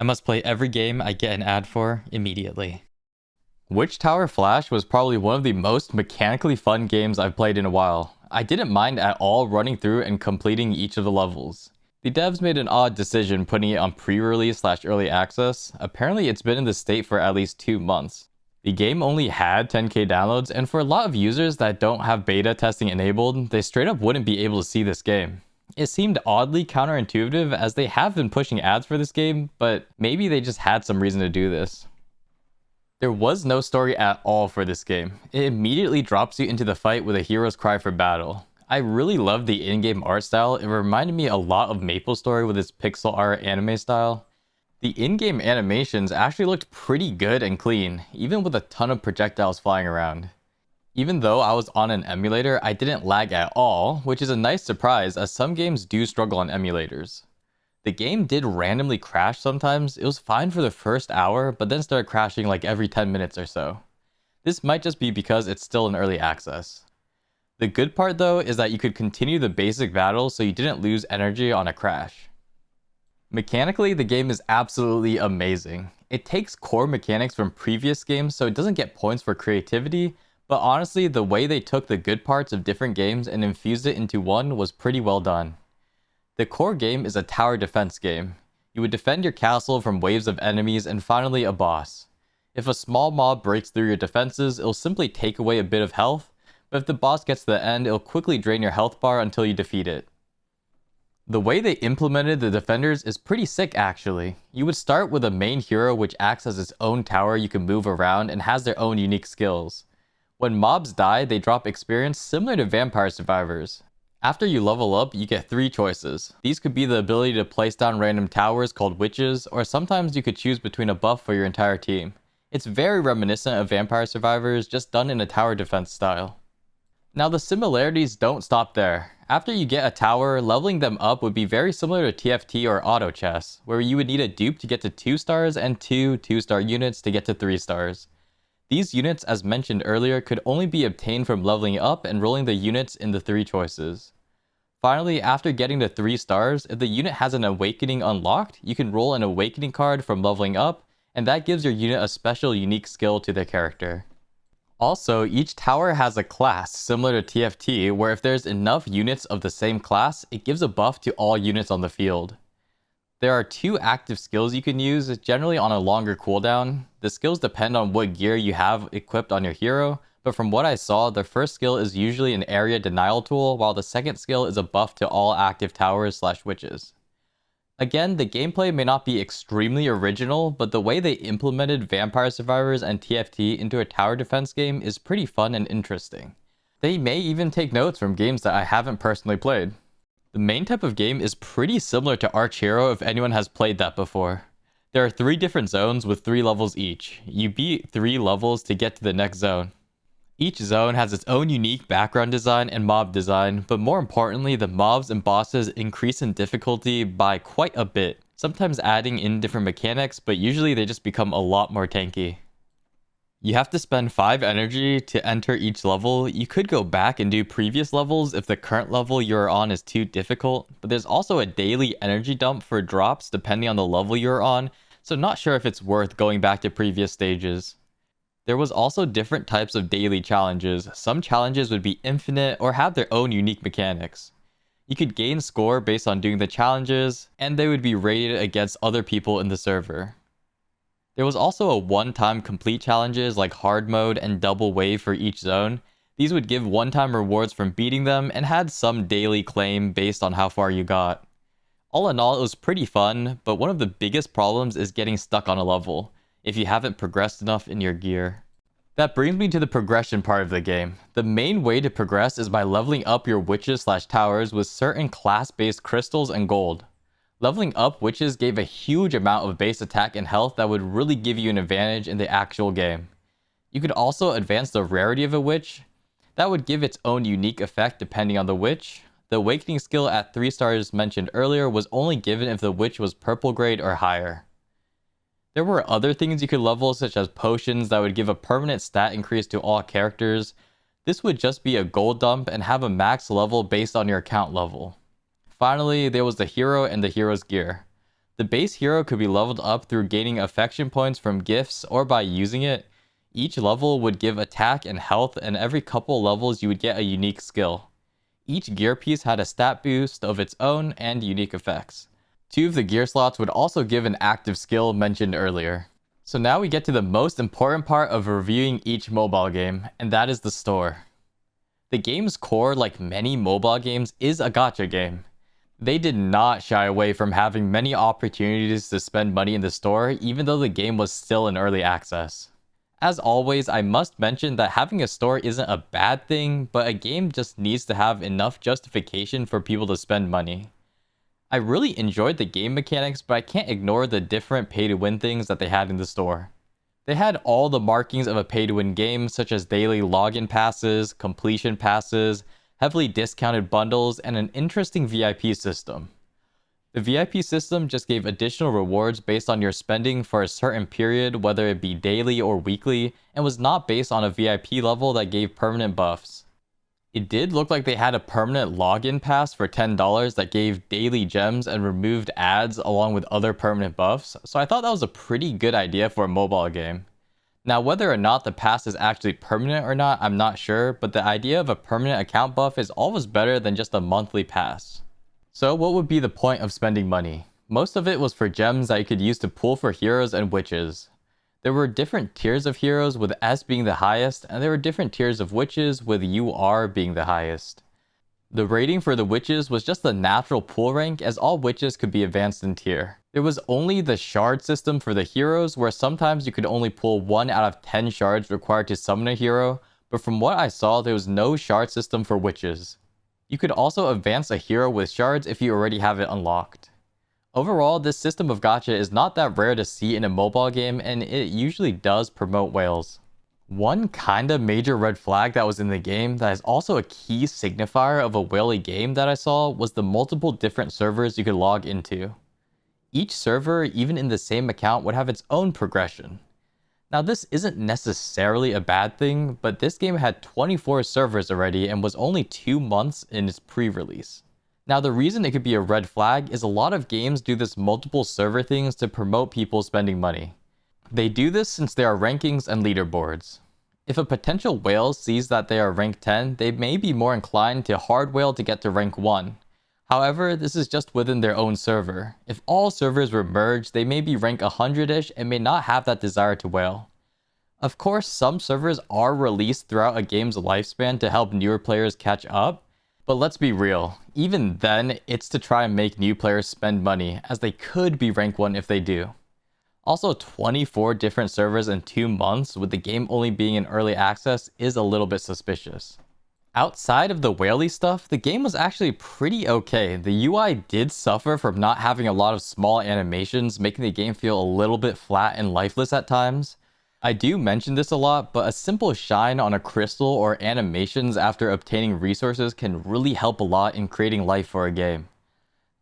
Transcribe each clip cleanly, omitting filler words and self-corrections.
I must play every game I get an ad for immediately. Witch Tower Flash was probably one of the most mechanically fun games I've played in a while. I didn't mind at all running through and completing each of the levels. The devs made an odd decision putting it on pre-release / early access. Apparently it's been in this state for at least 2 months. The game only had 10k downloads, and for a lot of users that don't have beta testing enabled, they straight up wouldn't be able to see this game. It seemed oddly counterintuitive as they have been pushing ads for this game, but maybe they just had some reason to do this. There was no story at all for this game. It immediately drops you into the fight with a hero's cry for battle. I really loved the in-game art style. It reminded me a lot of MapleStory with its pixel art anime style. The in-game animations actually looked pretty good and clean, even with a ton of projectiles flying around. Even though I was on an emulator, I didn't lag at all, which is a nice surprise as some games do struggle on emulators. The game did randomly crash sometimes. It was fine for the first hour, but then started crashing like every 10 minutes or so. This might just be because it's still in early access. The good part though is that you could continue the basic battle so you didn't lose energy on a crash. Mechanically, the game is absolutely amazing. It takes core mechanics from previous games so it doesn't get points for creativity, but honestly, the way they took the good parts of different games and infused it into one was pretty well done. The core game is a tower defense game. You would defend your castle from waves of enemies and finally a boss. If a small mob breaks through your defenses, it'll simply take away a bit of health, but if the boss gets to the end, it'll quickly drain your health bar until you defeat it. The way they implemented the defenders is pretty sick actually. You would start with a main hero which acts as its own tower you can move around and has their own unique skills. When mobs die, they drop experience similar to Vampire Survivors. After you level up, you get 3 choices. These could be the ability to place down random towers called witches, or sometimes you could choose between a buff for your entire team. It's very reminiscent of Vampire Survivors, just done in a tower defense style. Now the similarities don't stop there. After you get a tower, leveling them up would be very similar to TFT or auto chess, where you would need a dupe to get to 2 stars and 2 2-star units to get to 3 stars. These units, as mentioned earlier, could only be obtained from leveling up and rolling the units in the 3 choices. Finally, after getting to 3 stars, if the unit has an awakening unlocked, you can roll an awakening card from leveling up, and that gives your unit a special unique skill to their character. Also, each tower has a class, similar to TFT, where if there's enough units of the same class, it gives a buff to all units on the field. There are 2 active skills you can use, generally on a longer cooldown. The skills depend on what gear you have equipped on your hero, but from what I saw, the first skill is usually an area denial tool, while the second skill is a buff to all active towers / witches. Again, the gameplay may not be extremely original, but the way they implemented Vampire Survivors and TFT into a tower defense game is pretty fun and interesting. They may even take notes from games that I haven't personally played. The main type of game is pretty similar to Arch Hero if anyone has played that before. There are 3 different zones with 3 levels each. You beat 3 levels to get to the next zone. Each zone has its own unique background design and mob design, but more importantly, the mobs and bosses increase in difficulty by quite a bit, sometimes adding in different mechanics, but usually they just become a lot more tanky. You have to spend 5 energy to enter each level. You could go back and do previous levels if the current level you're on is too difficult, but there's also a daily energy dump for drops depending on the level you're on, so not sure if it's worth going back to previous stages. There was also different types of daily challenges. Some challenges would be infinite or have their own unique mechanics. You could gain score based on doing the challenges, and they would be rated against other people in the server. There was also a one-time complete challenges like hard mode and double wave for each zone. These would give one-time rewards from beating them and had some daily claim based on how far you got. All in all, it was pretty fun, but one of the biggest problems is getting stuck on a level if you haven't progressed enough in your gear. That brings me to the progression part of the game. The main way to progress is by leveling up your witches / towers with certain class-based crystals and gold. Leveling up witches gave a huge amount of base attack and health that would really give you an advantage in the actual game. You could also advance the rarity of a witch. That would give its own unique effect depending on the witch. The awakening skill at 3 stars mentioned earlier was only given if the witch was purple grade or higher. There were other things you could level, such as potions that would give a permanent stat increase to all characters. This would just be a gold dump and have a max level based on your account level. Finally, there was the hero and the hero's gear. The base hero could be leveled up through gaining affection points from gifts or by using it. Each level would give attack and health, and every couple levels you would get a unique skill. Each gear piece had a stat boost of its own and unique effects. 2 of the gear slots would also give an active skill mentioned earlier. So now we get to the most important part of reviewing each mobile game, and that is the store. The game's core, like many mobile games, is a gacha game. They did not shy away from having many opportunities to spend money in the store, even though the game was still in early access. As always, I must mention that having a store isn't a bad thing, but a game just needs to have enough justification for people to spend money. I really enjoyed the game mechanics, but I can't ignore the different pay-to-win things that they had in the store. They had all the markings of a pay-to-win game, such as daily login passes, completion passes, heavily discounted bundles, and an interesting VIP system. The VIP system just gave additional rewards based on your spending for a certain period, whether it be daily or weekly, and was not based on a VIP level that gave permanent buffs. It did look like they had a permanent login pass for $10 that gave daily gems and removed ads along with other permanent buffs, so I thought that was a pretty good idea for a mobile game. Now, whether or not the pass is actually permanent or not, I'm not sure, but the idea of a permanent account buff is always better than just a monthly pass. So what would be the point of spending money? Most of it was for gems that you could use to pull for heroes and witches. There were different tiers of heroes, with S being the highest, and there were different tiers of witches, with UR being the highest. The rating for the witches was just the natural pull rank, as all witches could be advanced in tier. There was only the shard system for the heroes, where sometimes you could only pull 1 out of 10 shards required to summon a hero, but from what I saw, there was no shard system for witches. You could also advance a hero with shards if you already have it unlocked. Overall, this system of gacha is not that rare to see in a mobile game, and it usually does promote whales. One kinda major red flag that was in the game that is also a key signifier of a whaley game that I saw was the multiple different servers you could log into. Each server, even in the same account, would have its own progression. Now, this isn't necessarily a bad thing, but this game had 24 servers already and was only 2 months in its pre-release. Now, the reason it could be a red flag is a lot of games do this multiple server things to promote people spending money. They do this since there are rankings and leaderboards. If a potential whale sees that they are rank 10, they may be more inclined to hard whale to get to rank 1. However, this is just within their own server. If all servers were merged, they may be rank 100-ish and may not have that desire to whale. Of course, some servers are released throughout a game's lifespan to help newer players catch up, but let's be real, even then, it's to try and make new players spend money, as they could be rank 1 if they do. Also, 24 different servers in 2 months, with the game only being in early access, is a little bit suspicious. Outside of the whaley stuff, the game was actually pretty okay. The UI did suffer from not having a lot of small animations, making the game feel a little bit flat and lifeless at times. I do mention this a lot, but a simple shine on a crystal or animations after obtaining resources can really help a lot in creating life for a game.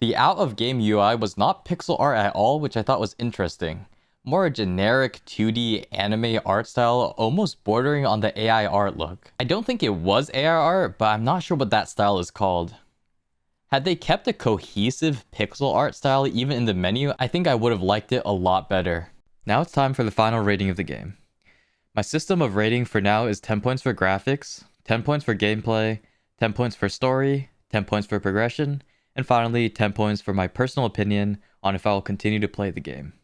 The out-of-game UI was not pixel art at all, which I thought was interesting. More a generic 2D anime art style, almost bordering on the AI art look. I don't think it was AI art, but I'm not sure what that style is called. Had they kept a cohesive pixel art style even in the menu, I think I would have liked it a lot better. Now it's time for the final rating of the game. My system of rating for now is 10 points for graphics, 10 points for gameplay, 10 points for story, 10 points for progression, and finally 10 points for my personal opinion on if I will continue to play the game.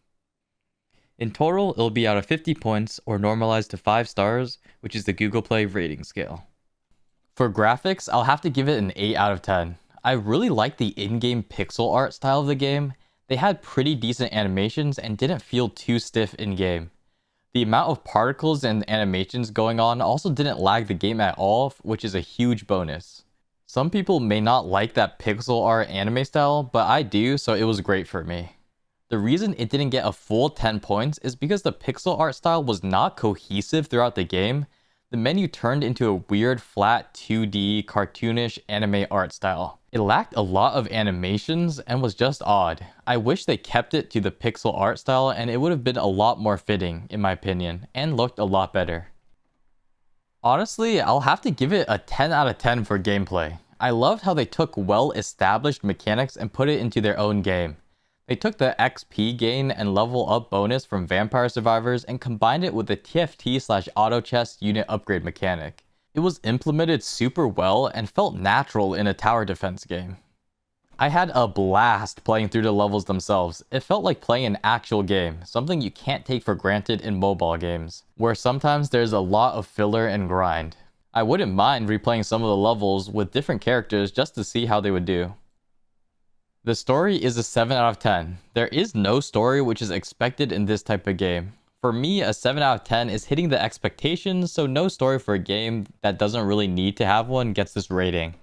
In total, it'll be out of 50 points or normalized to 5 stars, which is the Google Play rating scale. For graphics, I'll have to give it an 8 out of 10. I really like the in-game pixel art style of the game. They had pretty decent animations and didn't feel too stiff in-game. The amount of particles and animations going on also didn't lag the game at all, which is a huge bonus. Some people may not like that pixel art anime style, but I do, so it was great for me. The reason it didn't get a full 10 points is because the pixel art style was not cohesive throughout the game. The menu turned into a weird flat 2D cartoonish anime art style. It lacked a lot of animations and was just odd. I wish they kept it to the pixel art style and it would have been a lot more fitting, in my opinion, and looked a lot better. Honestly, I'll have to give it a 10 out of 10 for gameplay. I loved how they took well-established mechanics and put it into their own game. They took the XP gain and level up bonus from Vampire Survivors and combined it with the TFT/auto chest unit upgrade mechanic. It was implemented super well and felt natural in a tower defense game. I had a blast playing through the levels themselves. It felt like playing an actual game, something you can't take for granted in mobile games, where sometimes there's a lot of filler and grind. I wouldn't mind replaying some of the levels with different characters just to see how they would do. The story is a 7 out of 10. There is no story which is expected in this type of game. For me, a 7 out of 10 is hitting the expectations, so no story for a game that doesn't really need to have one gets this rating.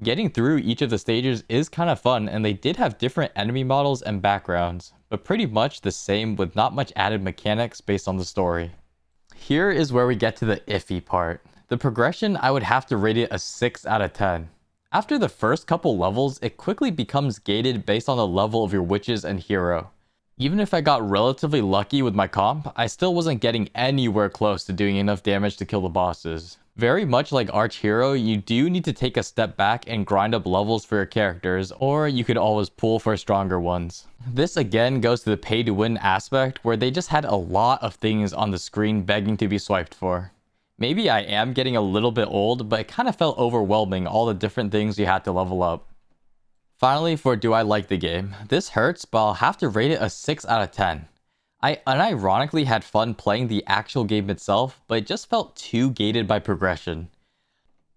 Getting through each of the stages is kind of fun, and they did have different enemy models and backgrounds, but pretty much the same with not much added mechanics based on the story. Here is where we get to the iffy part. The progression, I would have to rate it a 6 out of 10. After the first couple levels, it quickly becomes gated based on the level of your witches and hero. Even if I got relatively lucky with my comp, I still wasn't getting anywhere close to doing enough damage to kill the bosses. Very much like Arch Hero, you do need to take a step back and grind up levels for your characters, or you could always pull for stronger ones. This again goes to the pay to win aspect, where they just had a lot of things on the screen begging to be swiped for. Maybe I am getting a little bit old, but it kind of felt overwhelming, all the different things you had to level up. Finally, for do I like the game? This hurts, but I'll have to rate it a 6 out of 10. I unironically had fun playing the actual game itself, but it just felt too gated by progression.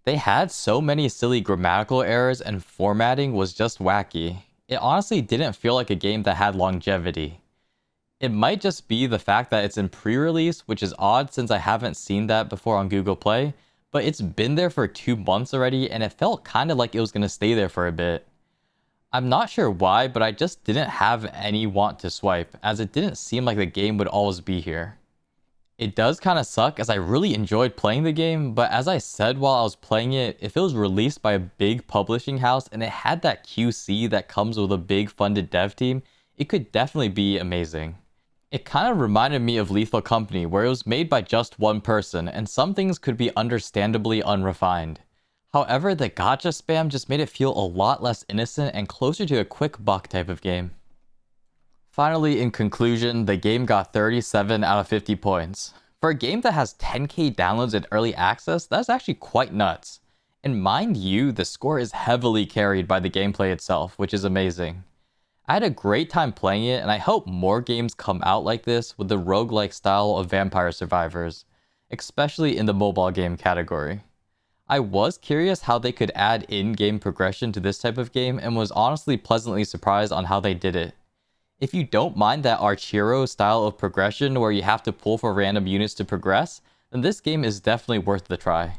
They had so many silly grammatical errors and formatting was just wacky. It honestly didn't feel like a game that had longevity. It might just be the fact that it's in pre-release, which is odd since I haven't seen that before on Google Play, but it's been there for 2 months already and it felt kind of like it was going to stay there for a bit. I'm not sure why, but I just didn't have any want to swipe, as it didn't seem like the game would always be here. It does kind of suck as I really enjoyed playing the game, but as I said while I was playing it, if it was released by a big publishing house and it had that QC that comes with a big funded dev team, it could definitely be amazing. It kind of reminded me of Lethal Company, where it was made by just one person, and some things could be understandably unrefined. However, the gacha spam just made it feel a lot less innocent and closer to a quick buck type of game. Finally, in conclusion, the game got 37 out of 50 points. For a game that has 10k downloads in early access, that's actually quite nuts. And mind you, the score is heavily carried by the gameplay itself, which is amazing. I had a great time playing it, and I hope more games come out like this with the roguelike style of Vampire Survivors, especially in the mobile game category. I was curious how they could add in-game progression to this type of game and was honestly pleasantly surprised on how they did it. If you don't mind that Arch Hero style of progression where you have to pull for random units to progress, then this game is definitely worth the try.